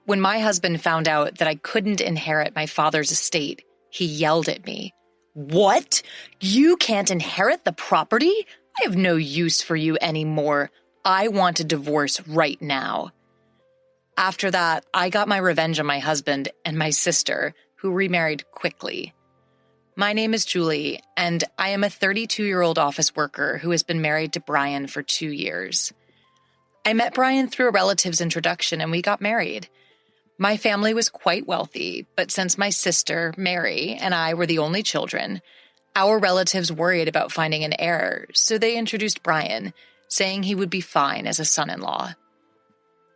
When my husband found out that I couldn't inherit my father's estate, he yelled at me. "What? You can't inherit the property? I have no use for you anymore. I want a divorce right now." After that, I got my revenge on my husband and my sister, who remarried quickly. My name is Julie, and I am a 32-year-old office worker who has been married to Brian for 2 years. I met Brian through a relative's introduction, and we got married. My family was quite wealthy, but since my sister, Mary, and I were the only children, our relatives worried about finding an heir, so they introduced Brian, saying he would be fine as a son-in-law.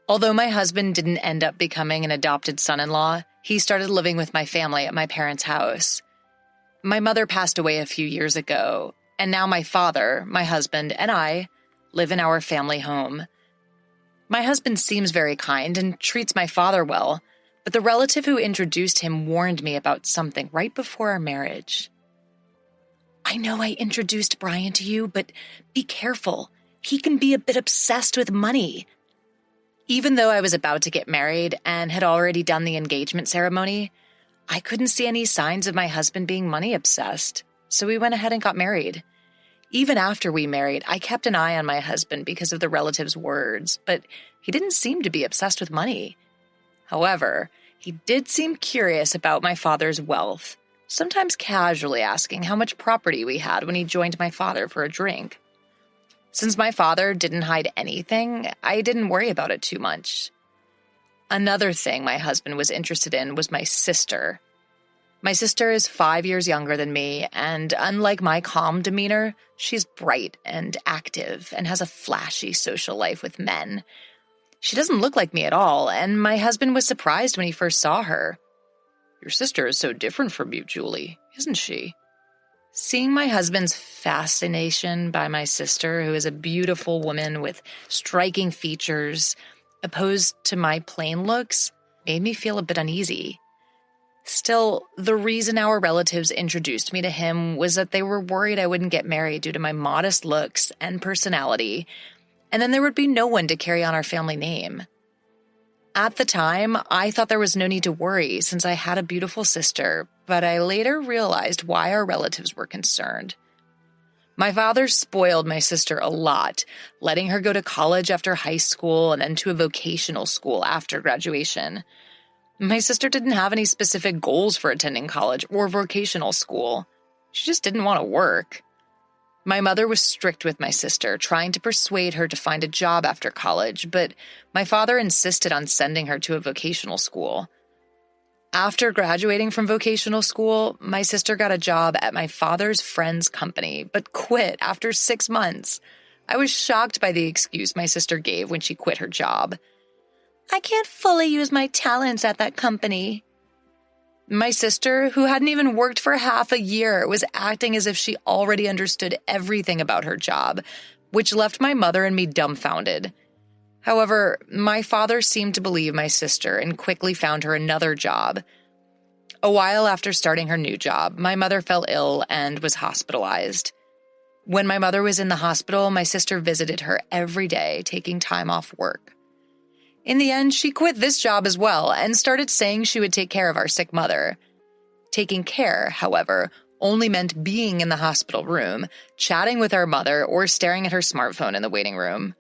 Although my husband didn't end up becoming an adopted son-in-law, he started living with my family at my parents' house. My mother passed away a few years ago, and now my father, my husband, and I live in our family home. My husband seems very kind and treats my father well, but the relative who introduced him warned me about something right before our marriage. "I know I introduced Brian to you, but be careful. He can be a bit obsessed with money." Even though I was about to get married and had already done the engagement ceremony, I couldn't see any signs of my husband being money obsessed, so we went ahead and got married. Even after we married, I kept an eye on my husband because of the relative's words, but he didn't seem to be obsessed with money. However, he did seem curious about my father's wealth, sometimes casually asking how much property we had when he joined my father for a drink. Since my father didn't hide anything, I didn't worry about it too much. Another thing my husband was interested in was my sister. My sister is 5 years younger than me, and unlike my calm demeanor, she's bright and active and has a flashy social life with men. She doesn't look like me at all, and my husband was surprised when he first saw her. "Your sister is so different from you, Julie, isn't she?" Seeing my husband's fascination by my sister, who is a beautiful woman with striking features, opposed to my plain looks, made me feel a bit uneasy. Still, the reason our relatives introduced me to him was that they were worried I wouldn't get married due to my modest looks and personality, and then there would be no one to carry on our family name. At the time, I thought there was no need to worry since I had a beautiful sister, but I later realized why our relatives were concerned. My father spoiled my sister a lot, letting her go to college after high school and then to a vocational school after graduation. My sister didn't have any specific goals for attending college or vocational school. She just didn't want to work. My mother was strict with my sister, trying to persuade her to find a job after college, but my father insisted on sending her to a vocational school. After graduating from vocational school, my sister got a job at my father's friend's company, but quit after 6 months. I was shocked by the excuse my sister gave when she quit her job. "I can't fully use my talents at that company." My sister, who hadn't even worked for half a year, was acting as if she already understood everything about her job, which left my mother and me dumbfounded. However, my father seemed to believe my sister and quickly found her another job. A while after starting her new job, my mother fell ill and was hospitalized. When my mother was in the hospital, my sister visited her every day, taking time off work. In the end, she quit this job as well and started saying she would take care of our sick mother. Taking care, however, only meant being in the hospital room, chatting with our mother, or staring at her smartphone in the waiting room.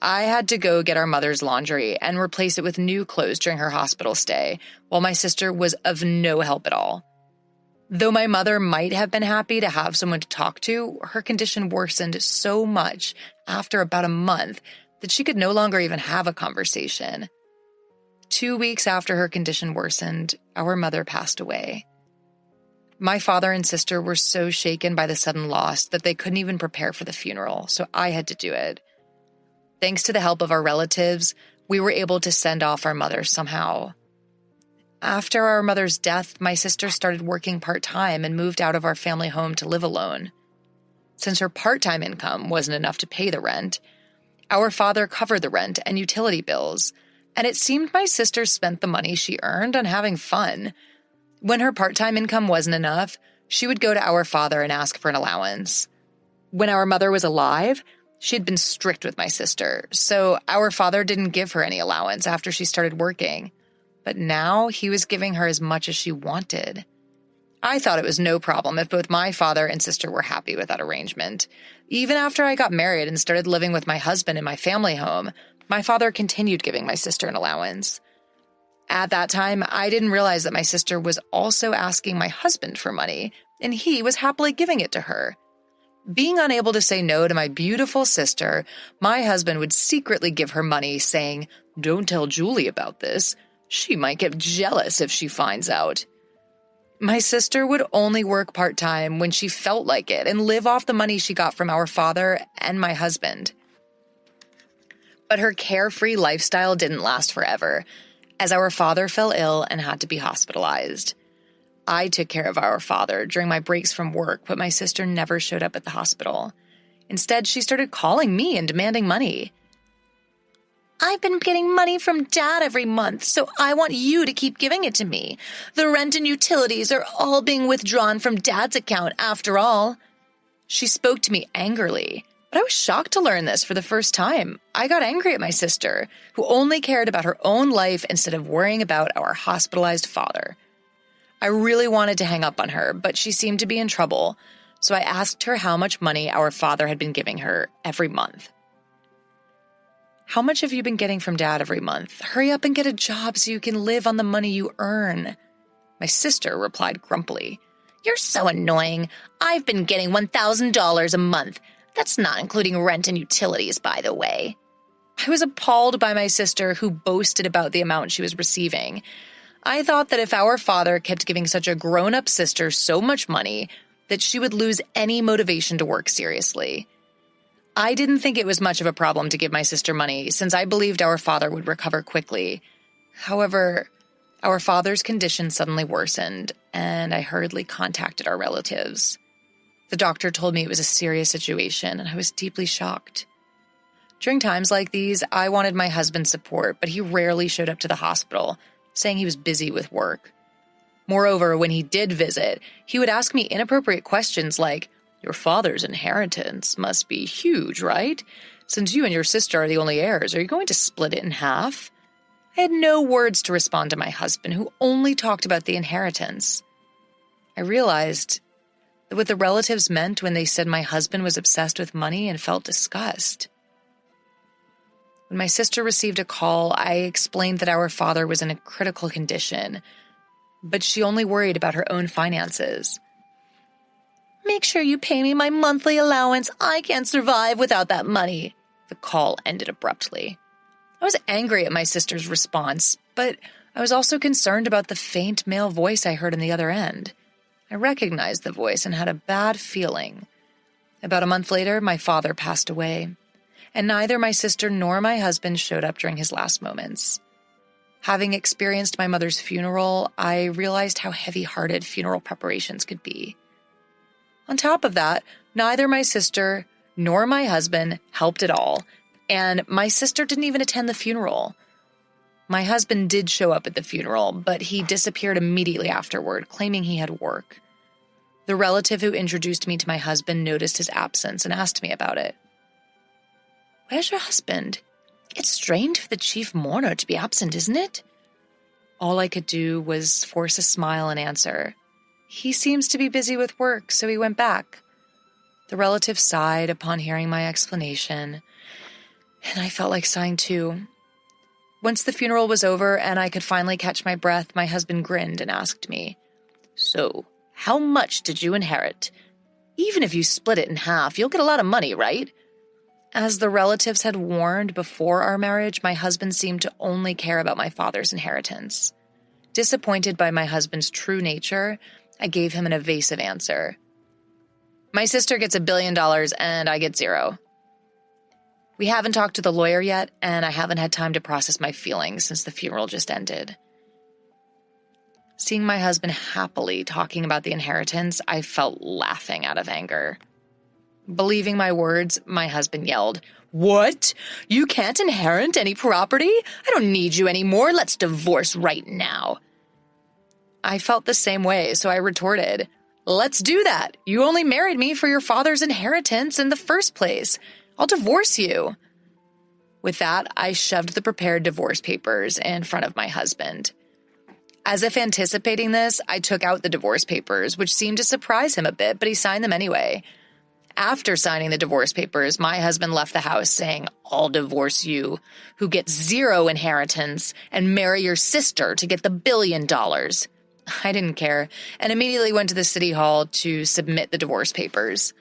I had to go get our mother's laundry and replace it with new clothes during her hospital stay, while my sister was of no help at all. Though my mother might have been happy to have someone to talk to, her condition worsened so much after about a month that she could no longer even have a conversation. 2 weeks after her condition worsened, our mother passed away. My father and sister were so shaken by the sudden loss that they couldn't even prepare for the funeral, so I had to do it. Thanks to the help of our relatives, we were able to send off our mother somehow. After our mother's death, my sister started working part-time and moved out of our family home to live alone. Since her part-time income wasn't enough to pay the rent, our father covered the rent and utility bills, and it seemed my sister spent the money she earned on having fun. When her part-time income wasn't enough, she would go to our father and ask for an allowance. When our mother was alive, She'd been strict with my sister, so our father didn't give her any allowance after she started working. But now he was giving her as much as she wanted. I thought it was no problem if both my father and sister were happy with that arrangement. Even after I got married and started living with my husband in my family home, my father continued giving my sister an allowance. At that time, I didn't realize that my sister was also asking my husband for money, and he was happily giving it to her. Being unable to say no to my beautiful sister, my husband would secretly give her money, saying, "Don't tell Julie about this. She might get jealous if she finds out." My sister would only work part-time when she felt like it and live off the money she got from our father and my husband. But her carefree lifestyle didn't last forever, as our father fell ill and had to be hospitalized. I took care of our father during my breaks from work, but my sister never showed up at the hospital. Instead, she started calling me and demanding money. "I've been getting money from Dad every month, so I want you to keep giving it to me. The rent and utilities are all being withdrawn from Dad's account after all." She spoke to me angrily, but I was shocked to learn this for the first time. I got angry at my sister, who only cared about her own life instead of worrying about our hospitalized father. I really wanted to hang up on her, but she seemed to be in trouble, so I asked her how much money our father had been giving her every month. "How much have you been getting from Dad every month? Hurry up and get a job so you can live on the money you earn." My sister replied grumpily, "You're so annoying. I've been getting $1,000 a month. That's not including rent and utilities, by the way." I was appalled by my sister, who boasted about the amount she was receiving. I thought that if our father kept giving such a grown-up sister so much money, that she would lose any motivation to work seriously. I didn't think it was much of a problem to give my sister money, since I believed our father would recover quickly. However, our father's condition suddenly worsened, and I hurriedly contacted our relatives. The doctor told me it was a serious situation, and I was deeply shocked. During times like these, I wanted my husband's support, but he rarely showed up to the hospital, saying he was busy with work. Moreover, when he did visit, he would ask me inappropriate questions like, "Your father's inheritance must be huge, right? Since you and your sister are the only heirs, are you going to split it in half?" I had no words to respond to my husband, who only talked about the inheritance. I realized that what the relatives meant when they said my husband was obsessed with money and felt disgust. When my sister received a call, I explained that our father was in a critical condition, but she only worried about her own finances. "Make sure you pay me my monthly allowance. I can't survive without that money." The call ended abruptly. I was angry at my sister's response, but I was also concerned about the faint male voice I heard on the other end. I recognized the voice and had a bad feeling. About a month later, my father passed away, and neither my sister nor my husband showed up during his last moments. Having experienced my mother's funeral, I realized how heavy-hearted funeral preparations could be. On top of that, neither my sister nor my husband helped at all, and my sister didn't even attend the funeral. My husband did show up at the funeral, but he disappeared immediately afterward, claiming he had work. The relative who introduced me to my husband noticed his absence and asked me about it. "Where's your husband? It's strange for the chief mourner to be absent, isn't it?" All I could do was force a smile and answer, "He seems to be busy with work, so he went back." The relative sighed upon hearing my explanation, and I felt like sighing too. Once the funeral was over and I could finally catch my breath, my husband grinned and asked me, "So, how much did you inherit? Even if you split it in half, you'll get a lot of money, right?" As the relatives had warned before our marriage, my husband seemed to only care about my father's inheritance. Disappointed by my husband's true nature, I gave him an evasive answer. "My sister gets $1 billion and I get 0. We haven't talked to the lawyer yet, and I haven't had time to process my feelings since the funeral just ended." Seeing my husband happily talking about the inheritance, I felt laughing out of anger. Believing my words, my husband yelled, "What? You can't inherit any property? I don't need you anymore. Let's divorce right now." I felt the same way, so I retorted, "Let's do that. You only married me for your father's inheritance in the first place. I'll divorce you." With that, I shoved the prepared divorce papers in front of my husband. As if anticipating this, I took out the divorce papers, which seemed to surprise him a bit, but he signed them anyway. After signing the divorce papers, my husband left the house saying, "I'll divorce you, who gets 0 inheritance, and marry your sister to get the $1 billion." I didn't care, and immediately went to the city hall to submit the divorce papers.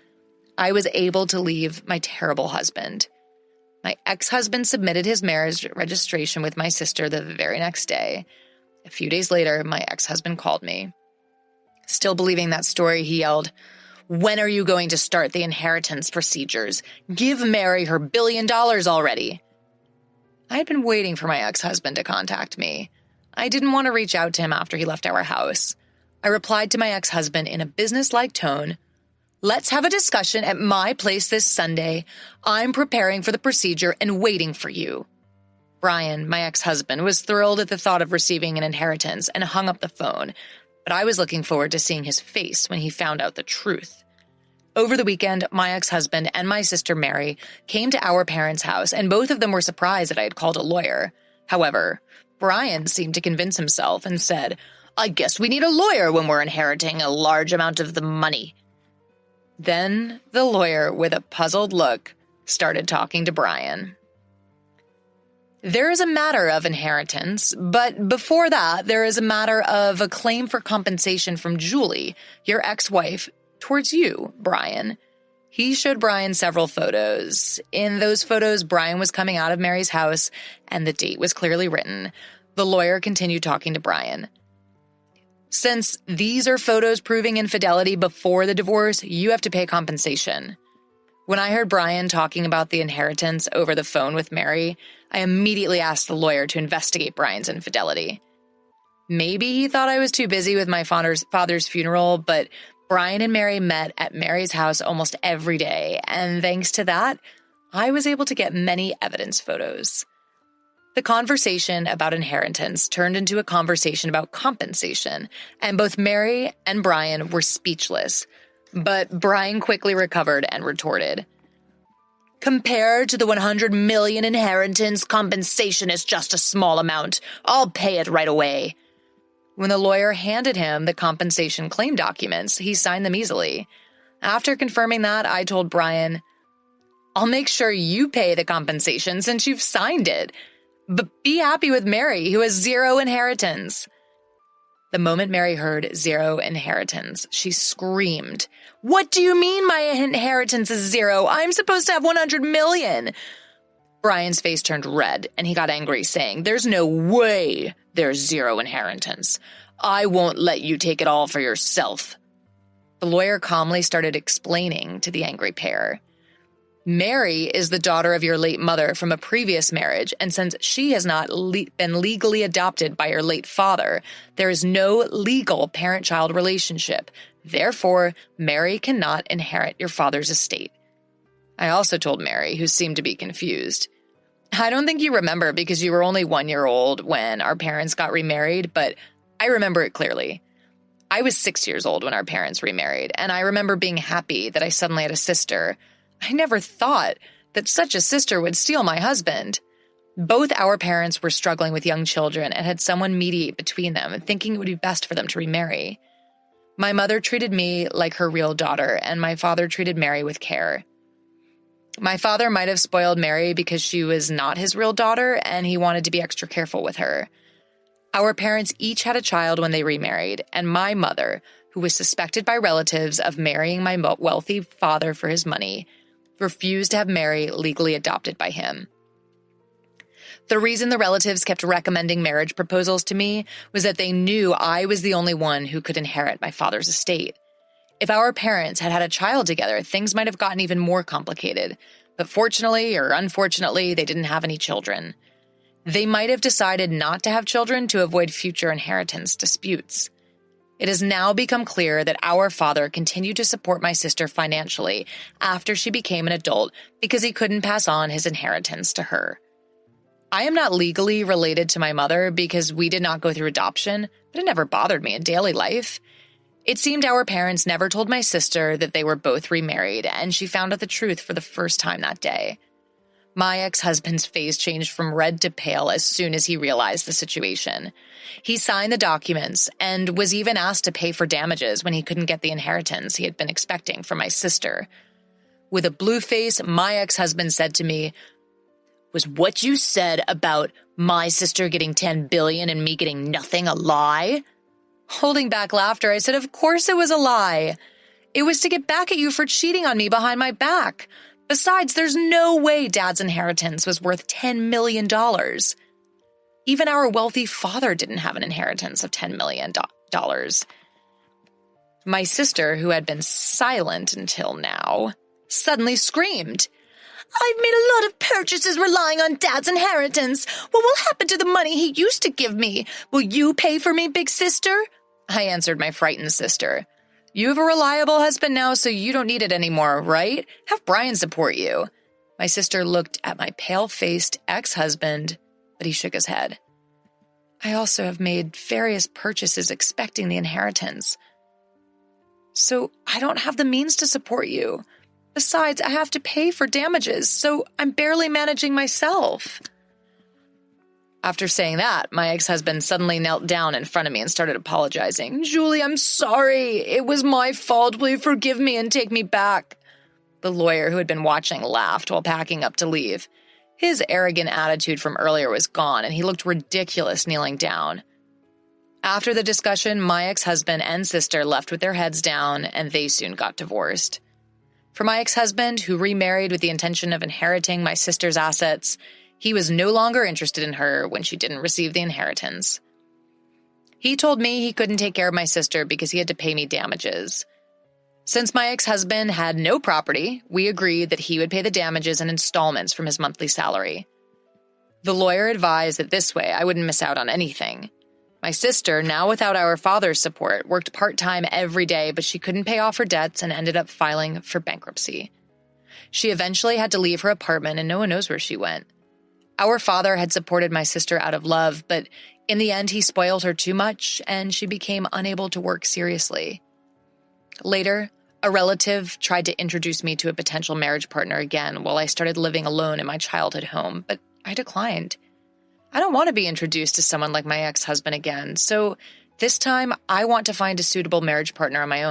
I was able to leave my terrible husband. My ex-husband submitted his marriage registration with my sister the very next day. A few days later, my ex-husband called me. Still believing that story, he yelled, "When are you going to start the inheritance procedures? Give Mary her $1 billion already." I had been waiting for my ex-husband to contact me. I didn't want to reach out to him after he left our house. I replied to my ex-husband in a business-like tone, "Let's have a discussion at my place this Sunday. I'm preparing for the procedure and waiting for you." Brian, my ex-husband, was thrilled at the thought of receiving an inheritance and hung up the phone, but I was looking forward to seeing his face when he found out the truth. Over the weekend, my ex-husband and my sister Mary came to our parents' house, and both of them were surprised that I had called a lawyer. However, Brian seemed to convince himself and said, "I guess we need a lawyer when we're inheriting a large amount of the money." Then the lawyer, with a puzzled look, started talking to Brian. "There is a matter of inheritance, but before that, there is a matter of a claim for compensation from Julie, your ex-wife, towards you, Brian." He showed Brian several photos. In those photos, Brian was coming out of Mary's house, and the date was clearly written. The lawyer continued talking to Brian. "Since these are photos proving infidelity before the divorce, you have to pay compensation." When I heard Brian talking about the inheritance over the phone with Mary, I immediately asked the lawyer to investigate Brian's infidelity. Maybe he thought I was too busy with my father's funeral, but Brian and Mary met at Mary's house almost every day, and thanks to that, I was able to get many evidence photos. The conversation about inheritance turned into a conversation about compensation, and both Mary and Brian were speechless. But Brian quickly recovered and retorted, "Compared to the 100 million inheritance, compensation is just a small amount. I'll pay it right away." When the lawyer handed him the compensation claim documents, he signed them easily. After confirming that, I told Brian, "I'll make sure you pay the compensation since you've signed it. But be happy with Mary, who has 0 inheritance." The moment Mary heard 0 inheritance, she screamed, "What do you mean my inheritance is 0? I'm supposed to have 100 million. Brian's face turned red, and he got angry, saying, "There's no way there's 0 inheritance. I won't let you take it all for yourself." The lawyer calmly started explaining to the angry pair. "Mary is the daughter of your late mother from a previous marriage, and since she has not been legally adopted by your late father, there is no legal parent-child relationship. Therefore, Mary cannot inherit your father's estate." I also told Mary, who seemed to be confused, "I don't think you remember because you were only 1 year old when our parents got remarried, but I remember it clearly. I was 6 years old when our parents remarried, and I remember being happy that I suddenly had a sister. I never thought that such a sister would steal my husband." Both our parents were struggling with young children and had someone mediate between them, thinking it would be best for them to remarry. My mother treated me like her real daughter, and my father treated Mary with care. My father might have spoiled Mary because she was not his real daughter, and he wanted to be extra careful with her. Our parents each had a child when they remarried, and my mother, who was suspected by relatives of marrying my wealthy father for his money, refused to have Mary legally adopted by him. The reason the relatives kept recommending marriage proposals to me was that they knew I was the only one who could inherit my father's estate. If our parents had had a child together, things might have gotten even more complicated. But fortunately or unfortunately, they didn't have any children. They might have decided not to have children to avoid future inheritance disputes. It has now become clear that our father continued to support my sister financially after she became an adult because he couldn't pass on his inheritance to her. I am not legally related to my mother because we did not go through adoption, but it never bothered me in daily life. It seemed our parents never told my sister that they were both remarried, and she found out the truth for the first time that day. My ex-husband's face changed from red to pale as soon as he realized the situation. He signed the documents and was even asked to pay for damages when he couldn't get the inheritance he had been expecting from my sister. With a blue face, my ex-husband said to me, "Was what you said about my sister getting $10 billion and me getting nothing a lie?" Holding back laughter, I said, "Of course it was a lie. It was to get back at you for cheating on me behind my back. Besides, there's no way Dad's inheritance was worth $10 million. Even our wealthy father didn't have an inheritance of $10 million. My sister, who had been silent until now, suddenly screamed, "I've made a lot of purchases relying on Dad's inheritance. What will happen to the money he used to give me? Will you pay for me, big sister?" I answered my frightened sister. "You have a reliable husband now, so you don't need it anymore, right? Have Brian support you." My sister looked at my pale-faced ex-husband, but he shook his head. "I also have made various purchases expecting the inheritance. So I don't have the means to support you. Besides, I have to pay for damages, so I'm barely managing myself." After saying that, my ex-husband suddenly knelt down in front of me and started apologizing. "Julie, I'm sorry. It was my fault. Will you forgive me and take me back?" The lawyer who had been watching laughed while packing up to leave. His arrogant attitude from earlier was gone, and he looked ridiculous kneeling down. After the discussion, my ex-husband and sister left with their heads down, and they soon got divorced. For my ex-husband, who remarried with the intention of inheriting my sister's assets, he was no longer interested in her when she didn't receive the inheritance. He told me he couldn't take care of my sister because he had to pay me damages. Since my ex-husband had no property, we agreed that he would pay the damages in installments from his monthly salary. The lawyer advised that this way I wouldn't miss out on anything. My sister, now without our father's support, worked part-time every day, but she couldn't pay off her debts and ended up filing for bankruptcy. She eventually had to leave her apartment, and no one knows where she went. Our father had supported my sister out of love, but in the end he spoiled her too much, and she became unable to work seriously. Later, a relative tried to introduce me to a potential marriage partner again while I started living alone in my childhood home, but I declined. I don't want to be introduced to someone like my ex-husband again, so this time I want to find a suitable marriage partner on my own.